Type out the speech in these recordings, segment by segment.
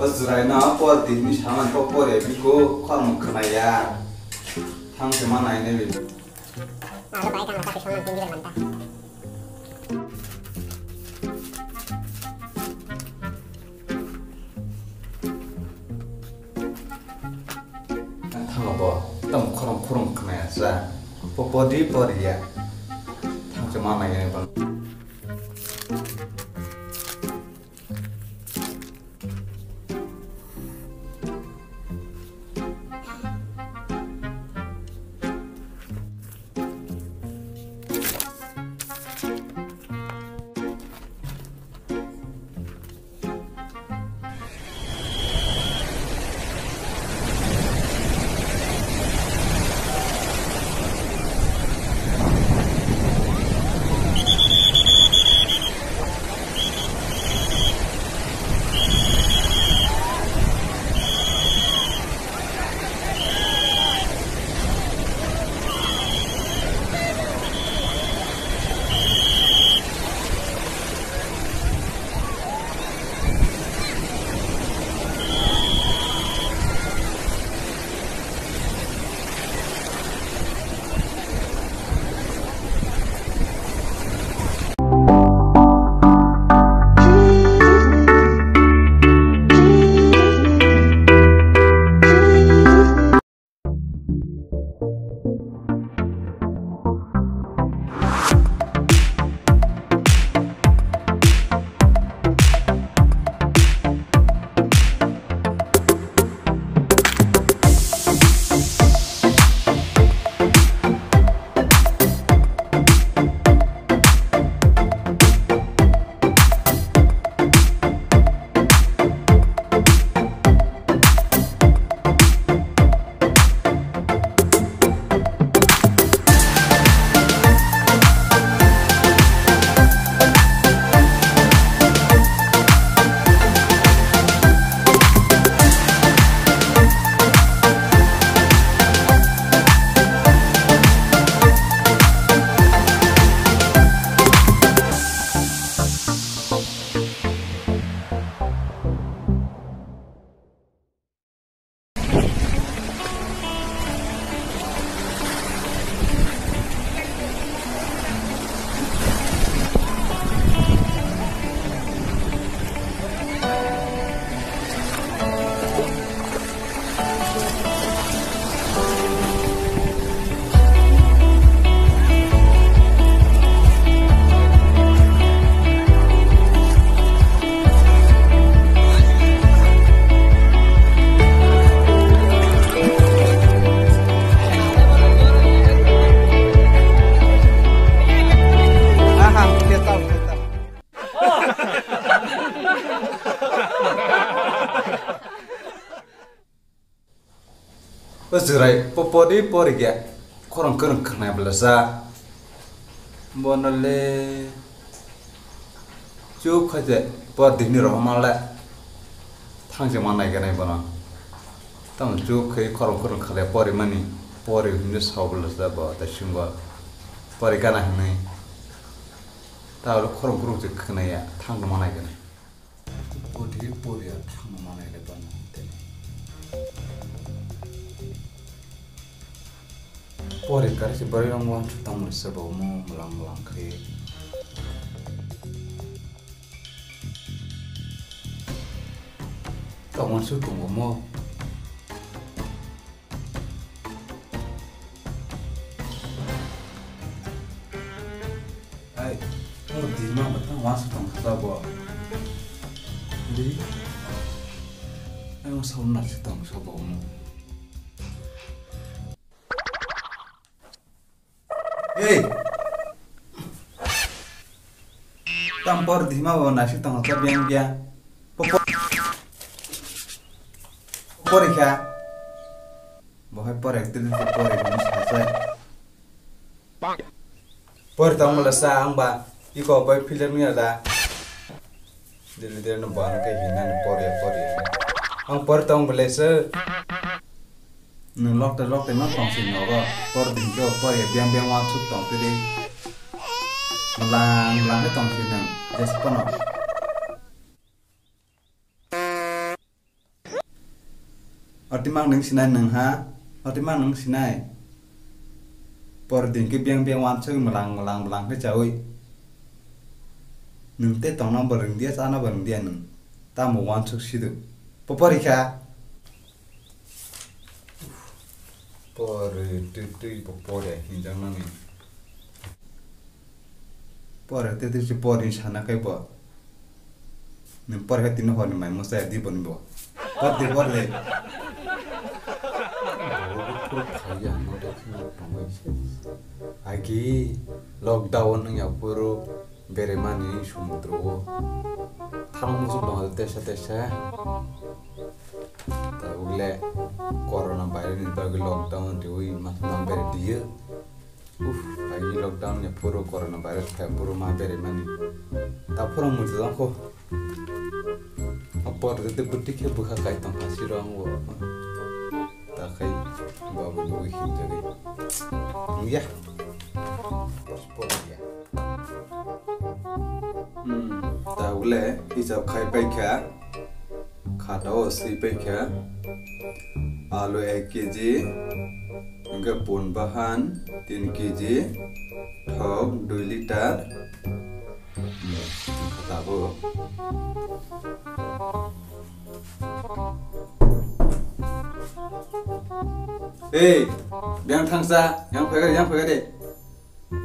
Azraina poti ni saman popore biko kham khnaya thang se manai ne bi Lo baik kan tapi soman tinggi mantap. thang bo tam khrom khnaya sa popodi poriya thang se manai ne ba Azrai popodi poriya khorong khnaya blasa bonale chu khaje podi ni rohmala thang je manai ganai bana tam chu khai khorong khale pori mani pori ni sablasa ba ta shimba pori kana hnai ta khorong je khnaya thang manai ganai podi poriya thang manai le bana Pori karsi bari orang wan tam sebab mau melang ke kamu masuk tunggu mau ay mau di mana betul masuk tunggu sebab jadi ayo sauna sih tunggu sebab mau Hey, tampor di mana nasi tengah terbiang dia, popor ya, bahaya porek itu porek ini selesai. Por tahu melasa angba, iko apa filmnya ada, jadi dia nampak kayak gini porek. Ang por tahu melasa. Nulok terlok teman tongsin nawa por dinjo por ya biang waktu tong tadi melang tongsin yang jaspono Otimang nang sinai nang ha otimang nang sinai por din ke biang wan chung melang ke jawi nung te tong nam bareng dia sana bareng dia nung ta mo wan chuk sidu popori kha por tu popori hinjang nang ni por te si por in sana kai bo nung por ka tin ho ni mai mo sa di bon bo por de Agi lockdown yang puro beremani sumudro thang musuh banget tesa tahulah corona virus ini bagi lockdown diwi macam bere dia lagi lockdown ya puro corona virus kayak puro mah beremani tak puro musuh aku apa itu butik ya buka kaitan kasih orang wo takai bawa duit jadi ya sport ya tahulah hijab kai baik ya kado si baik ya alu 1 kg enggak pun bahan 3 kg thok 2 liter kata bu biang thangsa yang pergi deh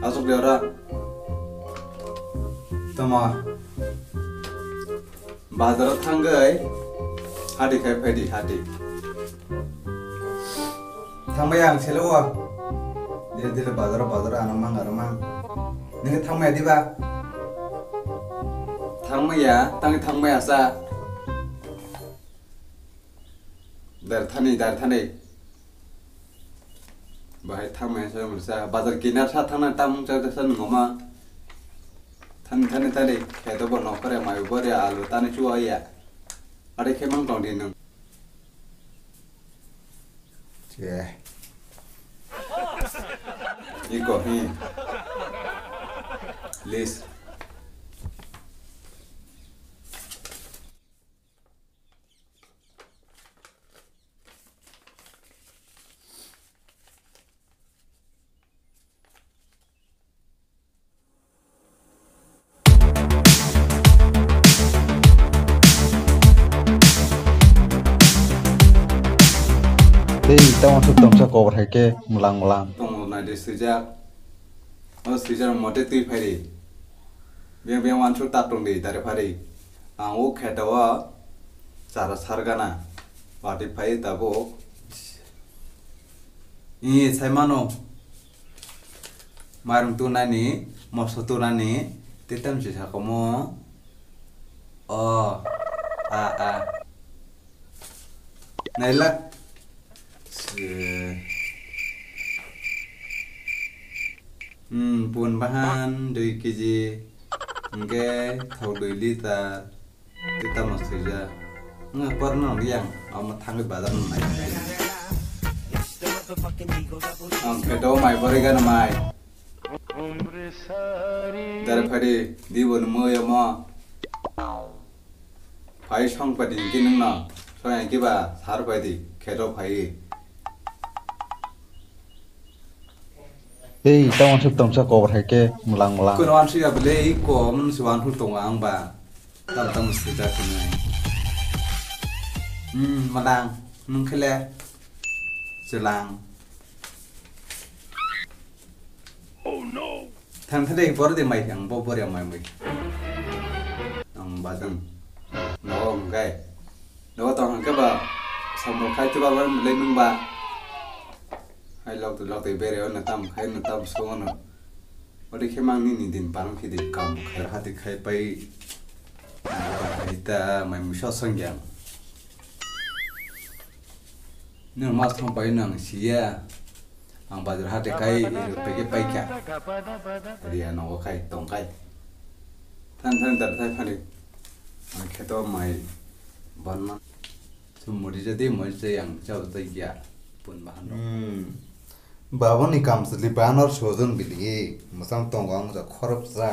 asuk dia orang tama bazar thanggai hadi kai pedi hadi thangbayang selowa dia bazar anamang nih thangmaya di ba thangmaya thangmaya sa dar thani bahai thangmaya sa mersa bazar kinar sa thangna tam chada san ngoma thani tadi kheto bo nokare mai bore alu tani chuwa ya are khemang tong din nang che iko hi list tao masuk tong sa cover hai ke mulang tong na de sejak mote tui phari biang wan chu ta tong de dare phari ang o khetawa sara sargana pati phai tabo i saimano marung tu nani moso tu nani titam si sakomo nailak pun bahan 2 kg enggak thau 2 liter kita masih aja nggak pernah yang amat tangga badan mai kedo mai berikan mai daripada di bawah moya ma pai sang padi kini na soalnya kita sar padi kedo pai tao masuk tong sa cover hai ke mulang kun wan sia bele ko mun siwan hu tong ang ba tam sita kunai malang nung khele selang oh no thang thade bor de mai yang bo bor yang mai ang badang no ngai no tong ka ba sambo khai tu ba le nung ba hai log tu bere on tam khai na tam songo odi khemang ni din parang khi de kam khar hati khai pai ita mai musho sangyang ni mas thong pai nang sia ang bazar hati kai pege pai kya dia no khai tong khai than dar thai phani ang kheto mai banna sumuri jadi mo yang chau tai ya pun bahan बाबा नि काम से लिबान और सोजन बिली मसाम तोंगांग जा खरब जा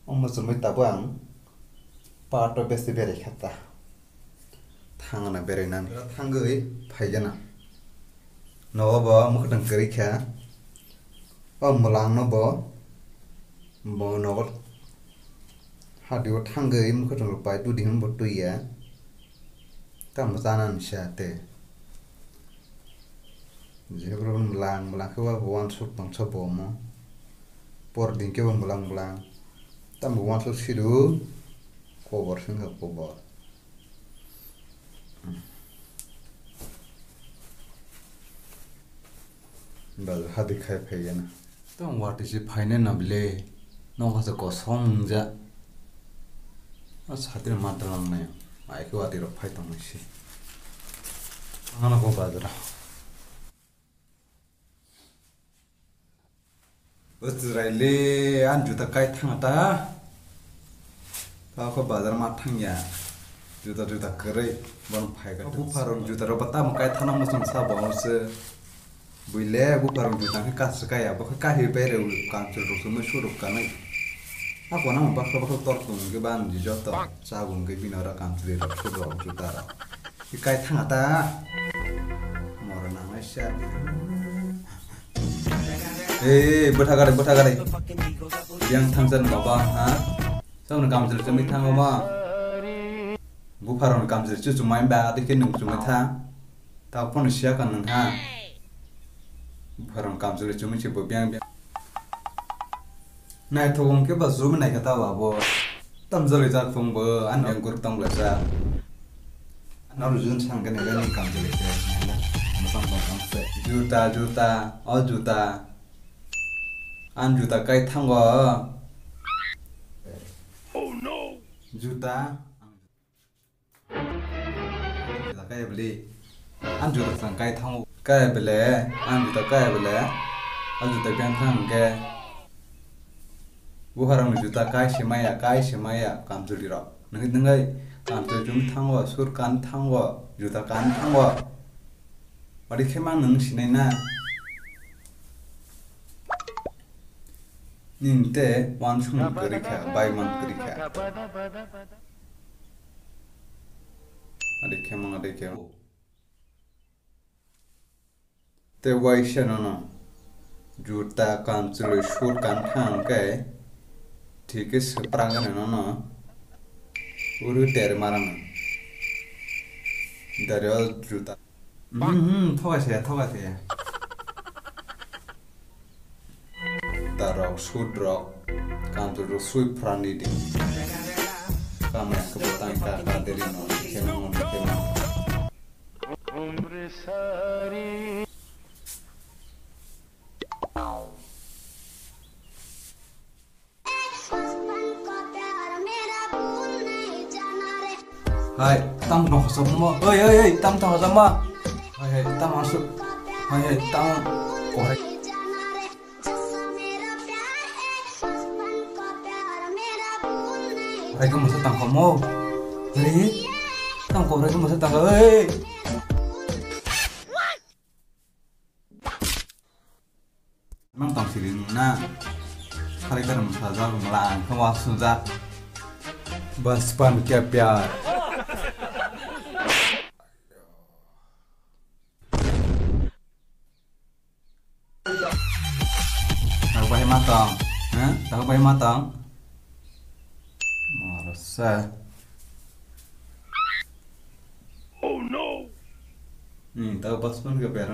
ओ मसुमै ताबां पाटो बेसे बेरे खाता thangana berenan thangoi phaigana nobo mukhdang kerikha o mulang no bo nogo hadio thangoi mukhdang pai tu dihum botuya tam zanan syate jebro mulang ke wa wan suk pang chobo mo por din ke mulang tam wan suk sidu kobor singa kobor bal hadi khai phegena tong what is phine na bile no khasa ko songja as hatir matram na ai ko atiro phai tong si ana ko badra Australia an juta kai thangata ta ko bazar ma thangya juta kerai bon phai ka bu pharon juta ro pata mo kai thana mo sung sa bo se buile bu pharon juta ka kas ka ya ba ka hi pe re kan chul ro sumu shuru ka nai a ko na ba ka tor tung ke ban ji jot ta sa gung ke binara kan chul ro shuru ro juta ra ki kai thangata mor na ma sha bota gare yang thangsan baba ha sau kam jil chumi thang ma bu pharon kam jil chu chumai ba de ke nung chumai tha ta pon sia kan nang ha bu pharon kam jil chumi chi bo byang nai thong ke ba zum nai ka ta ba bo tam jil ja thong bo an yang gur tang la sa na ru jun sang ke ne ga ni kam jil se na ma sang sang se juta an juta kai thangwa oh no juta kai beli an juta sang kai thang kai bele an juta kai bele an juta biang thang ke bu harang juta kai simaya kam juli ro ngai kam jum thangwa sur kan thangwa juta kan thangwa bari khemang nang sinai na ninte wan sung kerikha bai man kerikha ade khemang te wai shanono juta kan chule shur kan thang ke ठीक है प्रांगण है ना uru ter marang dario juta thoga se tarok sudrok kantor sui prani di kami kebutuhan kakak dari non kemang Hai, tam noh sama. Oi, tam noh sama. Hai, tam masuk. Hai, tam korek. Hai, kamu masuk tam kamu. Jadi, tam korek kamu masuk tam. Oi. Memang tam sini na. Kali kan saja melang kamu sudah. बस बन के प्यार tahu bayi matang tahu bayi matang marasa oh no tahu pas bun ke प्यार